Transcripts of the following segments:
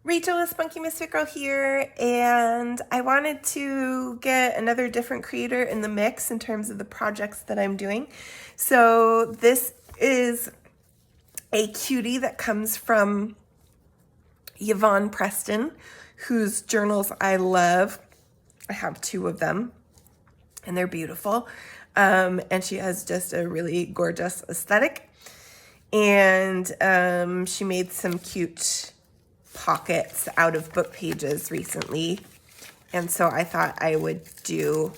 Rachel is Spunky Misfit Girl here, and I wanted to get another different creator in the mix in terms of the projects that I'm doing. So this is a cutie that comes from Yvonne Preston, whose journals I love. I have two of them, and they're beautiful. And she has just a really gorgeous aesthetic. And she made some cute pockets out of book pages recently, and so I thought I would do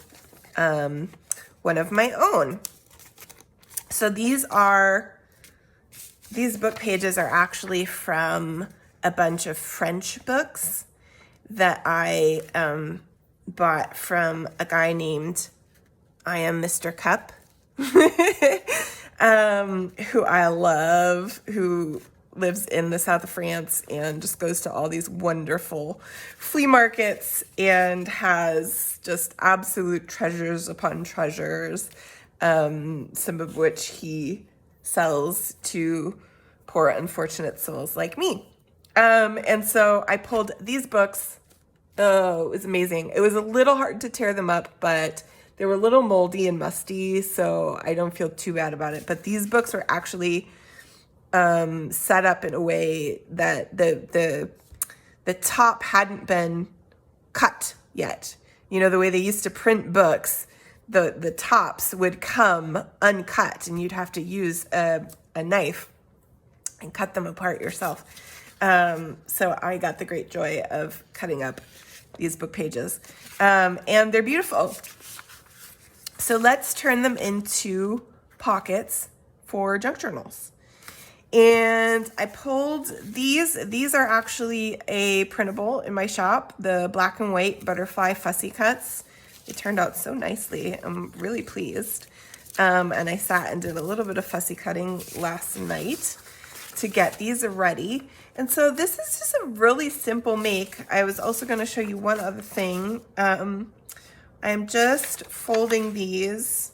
one of my own. So these book pages are actually from a bunch of French books that I bought from a guy named I Am Mr. Cup, who I love, who lives in the south of France and just goes to all these wonderful flea markets and has just absolute treasures upon treasures, some of which he sells to poor unfortunate souls like me. And so I pulled these books. Oh, it was amazing. It was a little hard to tear them up, but they were a little moldy and musty, so I don't feel too bad about it. But these books were actually set up in a way that the top hadn't been cut yet. You know, the way they used to print books, the tops would come uncut, and you'd have to use a knife and cut them apart yourself. So I got the great joy of cutting up these book pages, and they're beautiful. So let's turn them into pockets for junk journals. And I pulled these. These are actually a printable in my shop, the black and white butterfly fussy cuts. They turned out so nicely. I'm really pleased. And I sat and did a little bit of fussy cutting last night to get these ready. And so this is just a really simple make. I was also going to show you one other thing. I'm just folding these.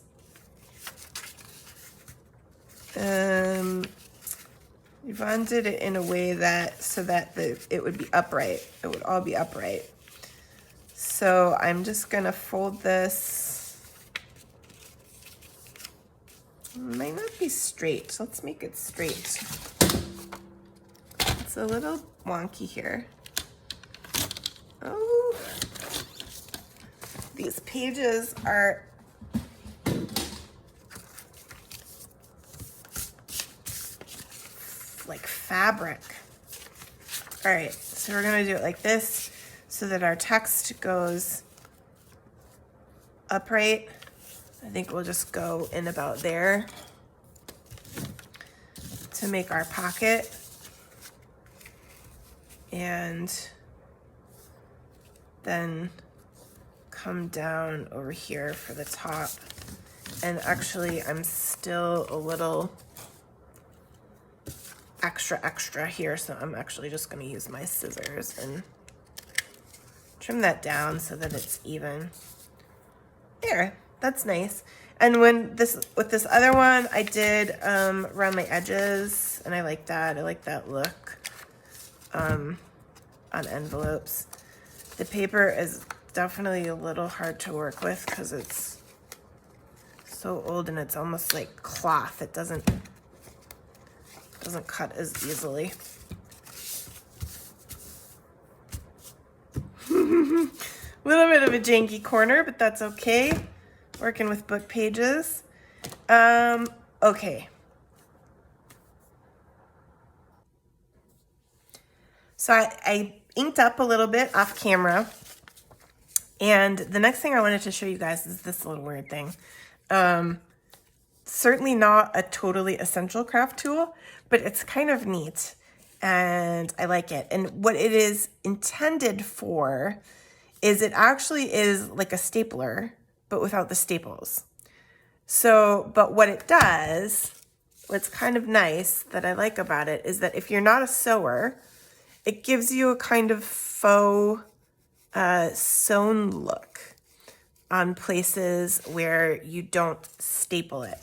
Yvonne did it in a way so that it would be upright. It would all be upright. So I'm just gonna fold this. It might not be straight. So let's make it straight. It's a little wonky here. Oh, these pages are like fabric. All right, so we're gonna do it like this so that our text goes upright. I think we'll just go in about there to make our pocket. And then come down over here for the top. And actually, I'm still a little extra here, so I'm actually just going to use my scissors and trim that down so that it's even. There, that's nice. And with this other one, I did around my edges, and I like that. I like that look on envelopes. The paper is definitely a little hard to work with because it's so old and it's almost like cloth. It doesn't cut as easily. Little bit of a janky corner, but that's okay. Working with book pages. Okay. So I inked up a little bit off camera. And the next thing I wanted to show you guys is this little weird thing. Certainly not a totally essential craft tool, but it's kind of neat and I like it. And what it is intended for is it actually is like a stapler, but without the staples. So, but what it does, what's kind of nice that I like about it is that if you're not a sewer, it gives you a kind of faux sewn look on places where you don't staple it.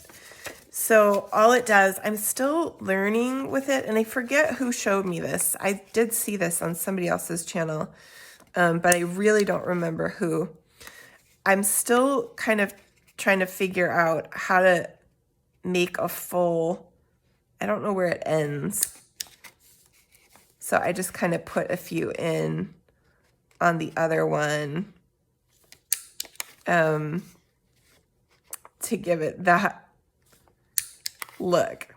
So all it does, I'm still learning with it, and I forget who showed me this. I did see this on somebody else's channel, but I really don't remember who. I'm still kind of trying to figure out how to make a full, I don't know where it ends. So I just kind of put a few in on the other one to give it that look,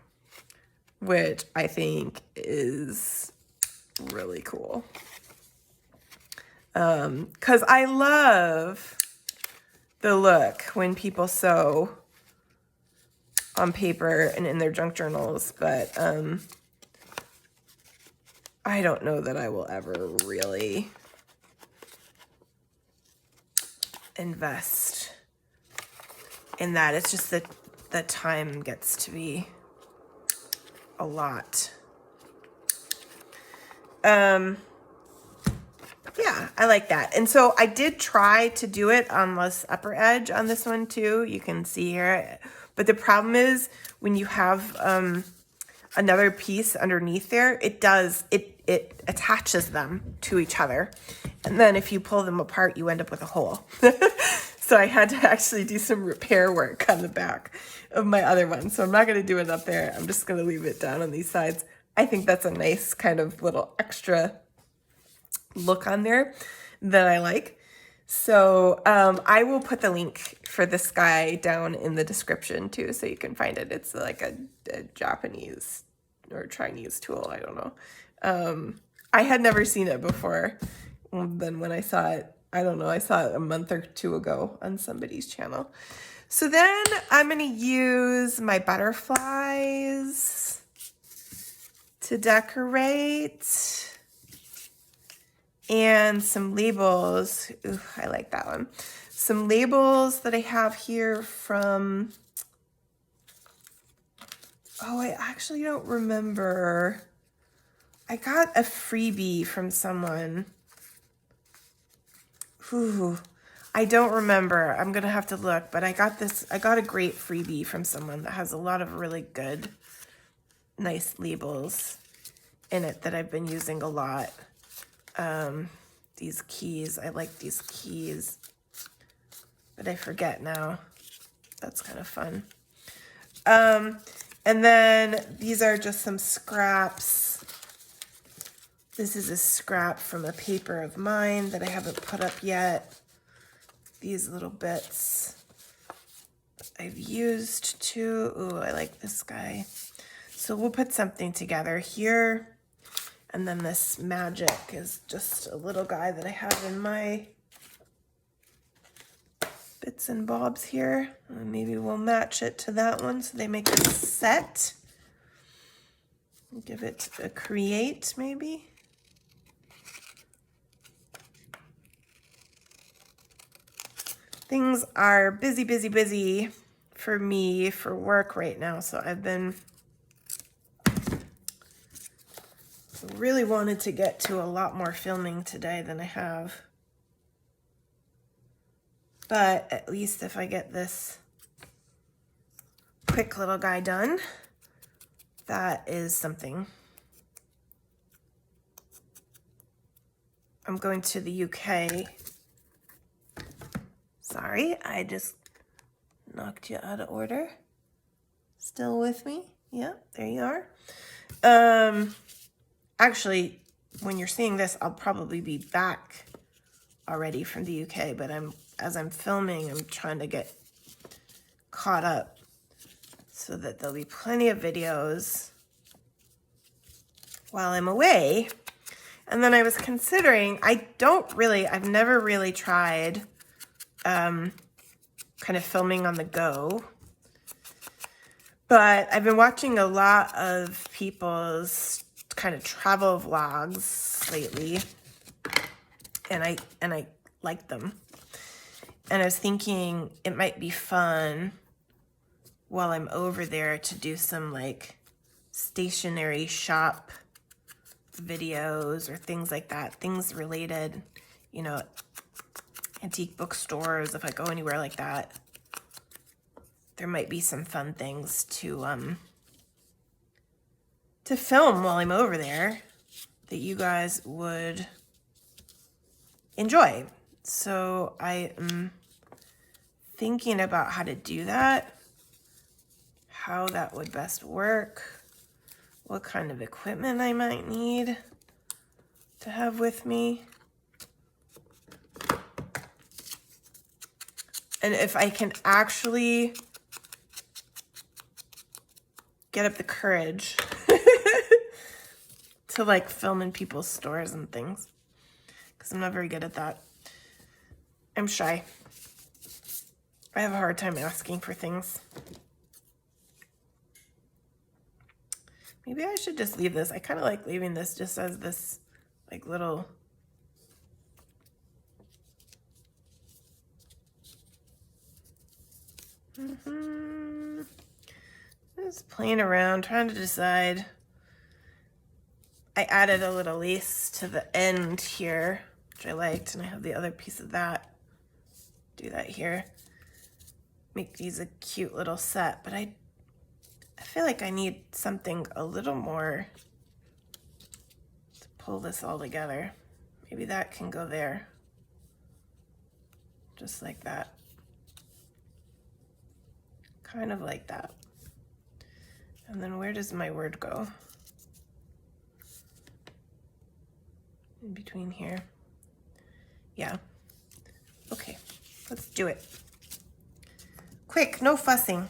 which I think is really cool. 'Cause I love the look when people sew on paper and in their junk journals, but I don't know that I will ever really invest in that. It's just that the time gets to be a lot. Yeah, I like that. And so I did try to do it on this upper edge on this one too. You can see here. But the problem is when you have another piece underneath there, it attaches them to each other. And then if you pull them apart, you end up with a hole. So I had to actually do some repair work on the back of my other one. So I'm not going to do it up there. I'm just going to leave it down on these sides. I think that's a nice kind of little extra look on there that I like. So I will put the link for this guy down in the description too, so you can find it. It's like a Japanese or Chinese tool. I don't know. I had never seen it before. Then when I saw it, I don't know, I saw it a month or two ago on somebody's channel. So then I'm going to use my butterflies to decorate. And some labels. Ooh, I like that one. Some labels that I have here from, oh, I actually don't remember. I got a freebie from someone. Ooh, I don't remember. I'm going to have to look, but I got a great freebie from someone that has a lot of really good, nice labels in it that I've been using a lot. These keys, I like these keys, but I forget now. That's kind of fun. And then these are just some scraps. This is a scrap from a paper of mine that I haven't put up yet. These little bits I've used too. Ooh, I like this guy. So we'll put something together here. And then this magic is just a little guy that I have in my bits and bobs here. And maybe we'll match it to that one so they make a set. Give it a create maybe. Things are busy, busy, busy for me for work right now. So I've been really wanted to get to a lot more filming today than I have. But at least if I get this quick little guy done, that is something. I'm going to the UK. Sorry, I just knocked you out of order. Still with me? Yeah, there you are. Actually, when you're seeing this, I'll probably be back already from the UK, but as I'm filming, I'm trying to get caught up so that there'll be plenty of videos while I'm away. And then I was considering, I've never really tried kind of filming on the go, but I've been watching a lot of people's kind of travel vlogs lately, and I like them. And I was thinking it might be fun while I'm over there to do some like stationery shop videos or things like that, things related, you know, antique bookstores, if I go anywhere like that. there might be some fun things to film while I'm over there that you guys would enjoy. So I am thinking about how to do that, how that would best work, what kind of equipment I might need to have with me, and if I can actually get up the courage to like film in people's stores and things, because I'm not very good at that. I'm shy. I have a hard time asking for things. Maybe I should just leave this. I kind of like leaving this just as this like little just playing around, trying to decide. I added a little lace to the end here, which I liked, and I have the other piece of that. Do that here. Make these a cute little set, but I feel like I need something a little more to pull this all together. Maybe that can go there. Just like that. Kind of like that. And then where does my word go? In between here. Yeah. Okay, let's do it. Quick, no fussing.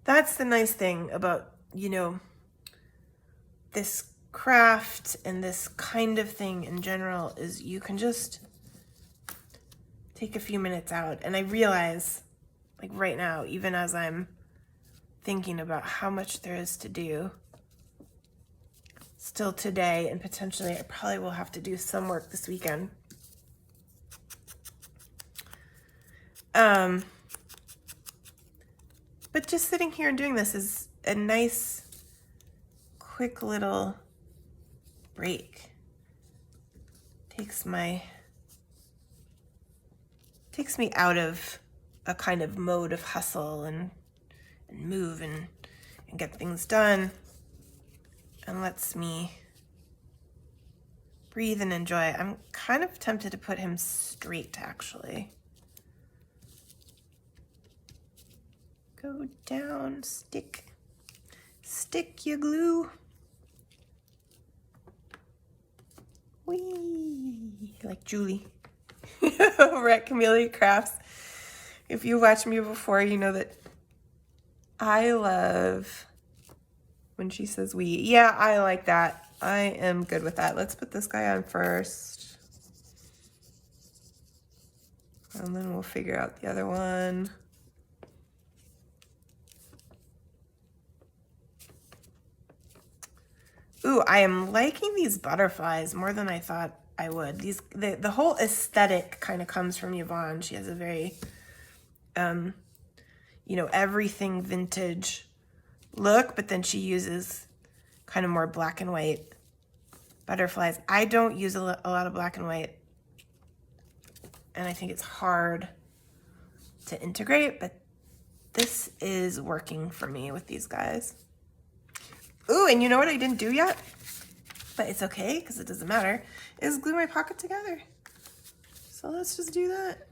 That's the nice thing about, you know, this craft and this kind of thing in general, is you can just take a few minutes out. And I realize, like right now, even as I'm thinking about how much there is to do still today, and potentially I probably will have to do some work this weekend. But just sitting here and doing this is a nice, quick little break. Takes me out of a kind of mode of hustle and move and get things done, and lets me breathe and enjoy. I'm kind of tempted to put him straight, actually. Go down, stick your glue. Whee, like Julie over at Camellia Crafts. If you watched me before, you know that I love when she says we. Yeah, I like that. I am good with that. Let's put this guy on first. And then we'll figure out the other one. Ooh, I am liking these butterflies more than I thought I would. The whole aesthetic kind of comes from Yvonne. She has a very, you know, everything vintage look, but then she uses kind of more black and white butterflies. I don't use a lot of black and white, and I think it's hard to integrate, but this is working for me with these guys. Ooh, and you know what I didn't do yet? But it's okay, because it doesn't matter, is glue my pocket together. So let's just do that.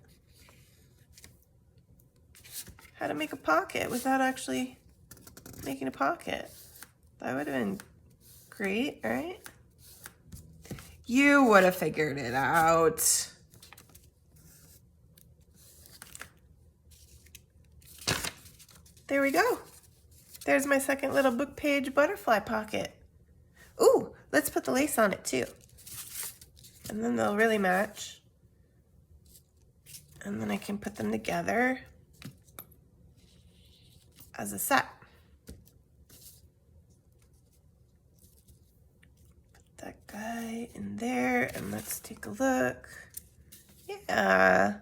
How to make a pocket without actually making a pocket. That would have been great, right? You would have figured it out. There we go. There's my second little book page butterfly pocket. Ooh, let's put the lace on it too. And then they'll really match. And then I can put them together as a set. Put that guy in there, and let's take a look. Yeah,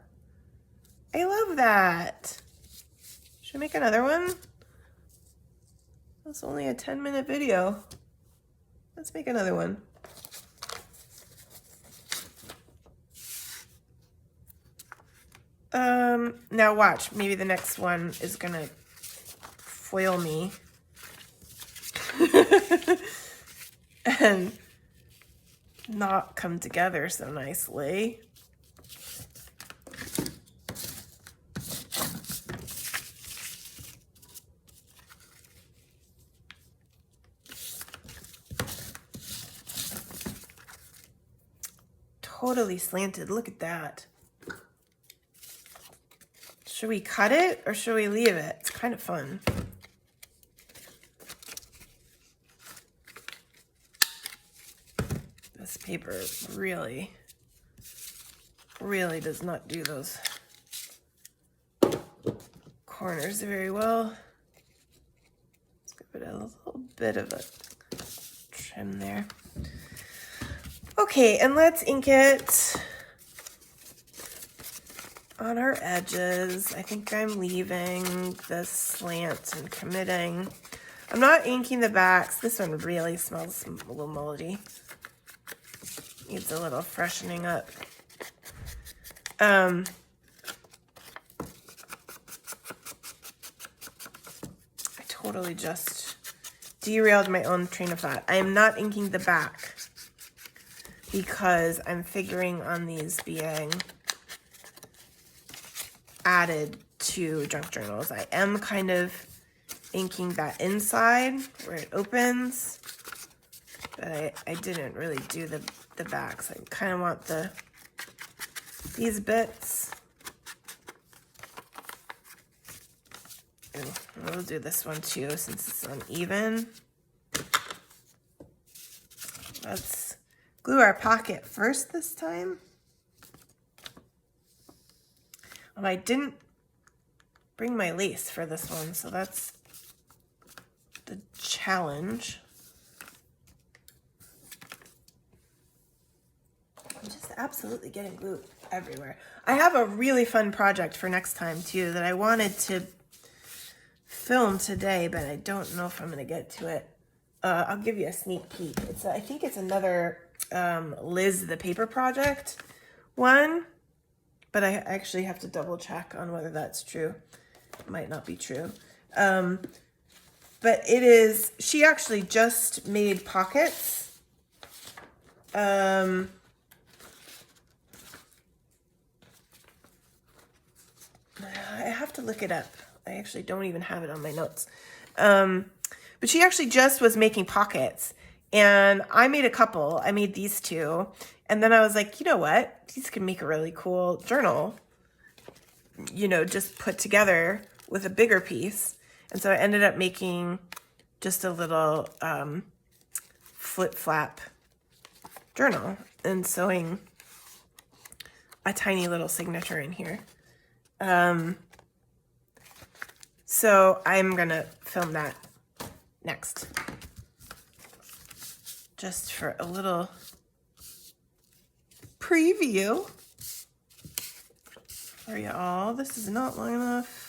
I love that. Should I make another one? That's only a 10-minute video. Let's make another one. Now watch, maybe the next one is gonna foil me. And not come together so nicely. Totally slanted, look at that. Should we cut it or should we leave it? It's kind of fun. This paper really does not do those corners very well. Let's give it a little bit of a trim there. Okay, and let's ink it on our edges. I think I'm leaving the slant and committing. I'm not inking the backs. This one really smells a little moldy. Needs a little freshening up. I totally just derailed my own train of thought. I am not inking the back because I'm figuring on these being added to junk journals. I am kind of inking that inside where it opens, but I didn't really do the backs. I kind of want these bits. And we'll do this one too since it's uneven. Let's glue our pocket first this time. I didn't bring my lace for this one, so that's the challenge. I'm just absolutely getting glue everywhere. I have a really fun project for next time too that I wanted to film today, but I don't know if I'm gonna get to it. I'll give you a sneak peek. I think it's another Liz the Paper Project one, but I actually have to double check on whether that's true. It might not be true. But it is, she actually just made pockets. I have to look it up. I actually don't even have it on my notes. But she actually just was making pockets, and I made a couple. I made these two, and then I was like, you know what? These could make a really cool journal, you know, just put together with a bigger piece. And so I ended up making just a little flip-flap journal and sewing a tiny little signature in here. So I'm gonna film that next, just for a little preview for you all. This is not long enough.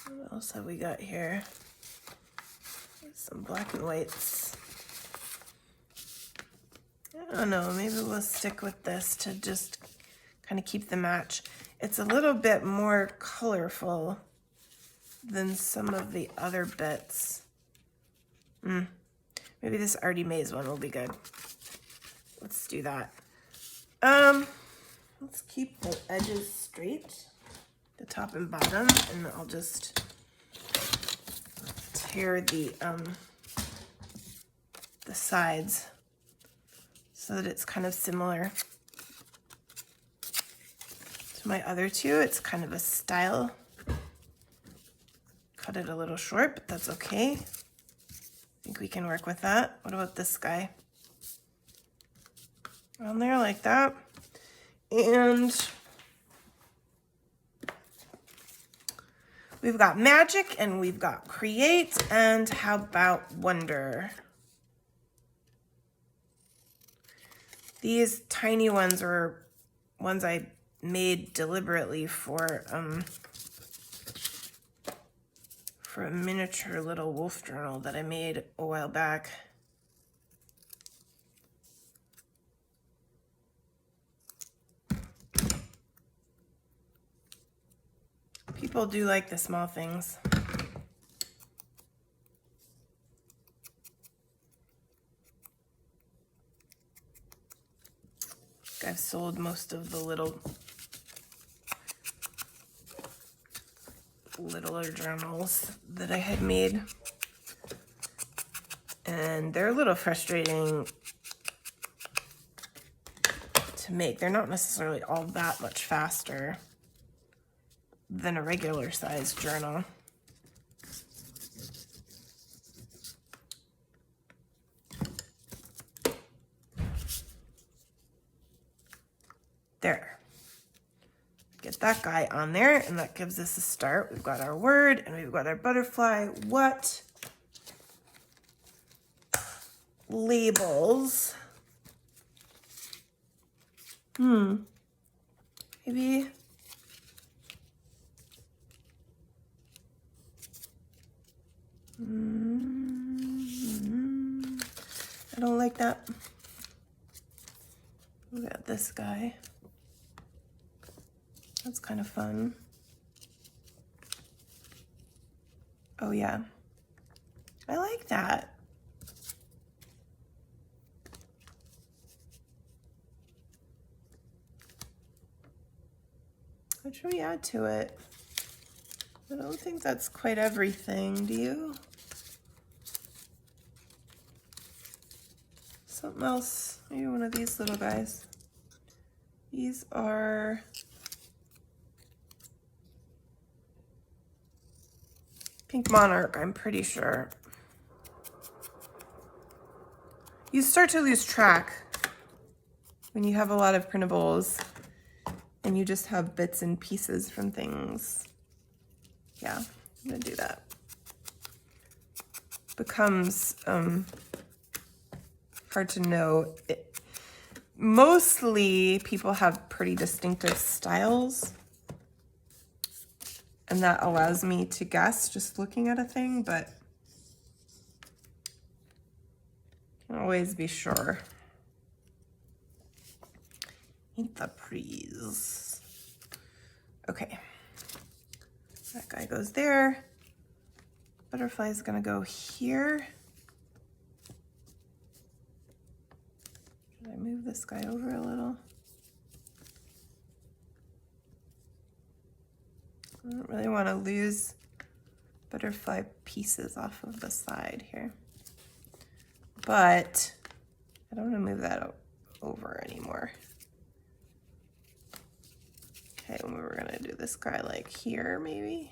What else have we got here? Some black and whites. I don't know, maybe we'll stick with this to just kind of keep the match. It's a little bit more colorful than some of the other bits. Maybe this Artie Mays one will be good. Let's do that. Let's keep the edges straight, the top and bottom, and I'll just tear the sides so that it's kind of similar to my other two. It's kind of a style. Cut it a little short, but that's okay. I think we can work with that. What about this guy? On there like that. And we've got magic and we've got create, and how about wonder? These tiny ones were ones I made deliberately for for a miniature little wolf journal that I made a while back. People do like the small things. I've sold most of the littler journals that I had made, and they're a little frustrating to make. They're not necessarily all that much faster than a regular sized journal. There. Get that guy on there, and that gives us a start. We've got our word, and we've got our butterfly. What labels? Maybe. I don't like that. We got this guy. That's kind of fun. Oh yeah, I like that. What should we add to it? I don't think that's quite everything, do you? Something else, maybe one of these little guys. These are Pink Monarch, I'm pretty sure. You start to lose track when you have a lot of printables and you just have bits and pieces from things. Yeah, I'm gonna do that. Becomes hard to know. Mostly people have pretty distinctive styles, and that allows me to guess just looking at a thing, but can't always be sure. Ain't the breeze. Okay, that guy goes there. Butterfly is gonna go here. Should I move this guy over a little? I don't really want to lose butterfly pieces off of the side here, but I don't want to move that over anymore. Okay, we were gonna do this guy like here, maybe.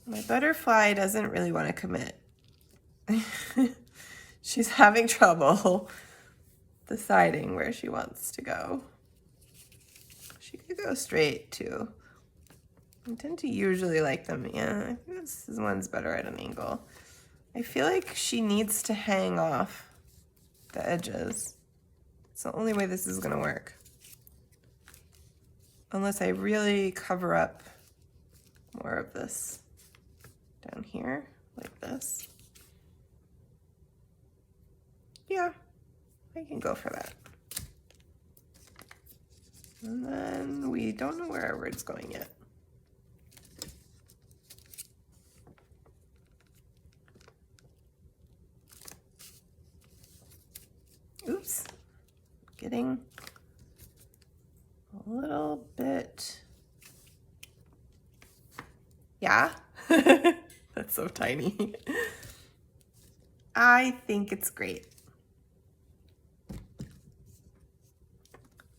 My butterfly doesn't really want to commit. She's having trouble deciding where she wants to go. She could go straight too. I tend to usually like them. Yeah, I think this one's better at an angle. I feel like she needs to hang off the edges. It's the only way this is gonna work. Unless I really cover up more of this down here, like this. Yeah, I can go for that. And then we don't know where our word's going yet. Oops, getting a little bit, yeah, that's so tiny. I think it's great.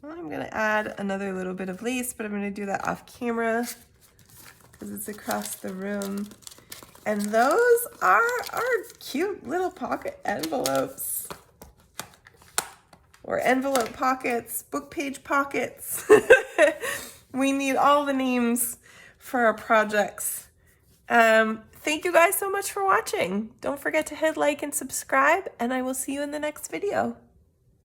Well, I'm gonna add another little bit of lace, but I'm gonna do that off camera because it's across the room. And those are our cute little pocket envelopes. Or envelope pockets, book page pockets. We need all the names for our projects. Thank you guys so much for watching. Don't forget to hit like and subscribe, and I will see you in the next video.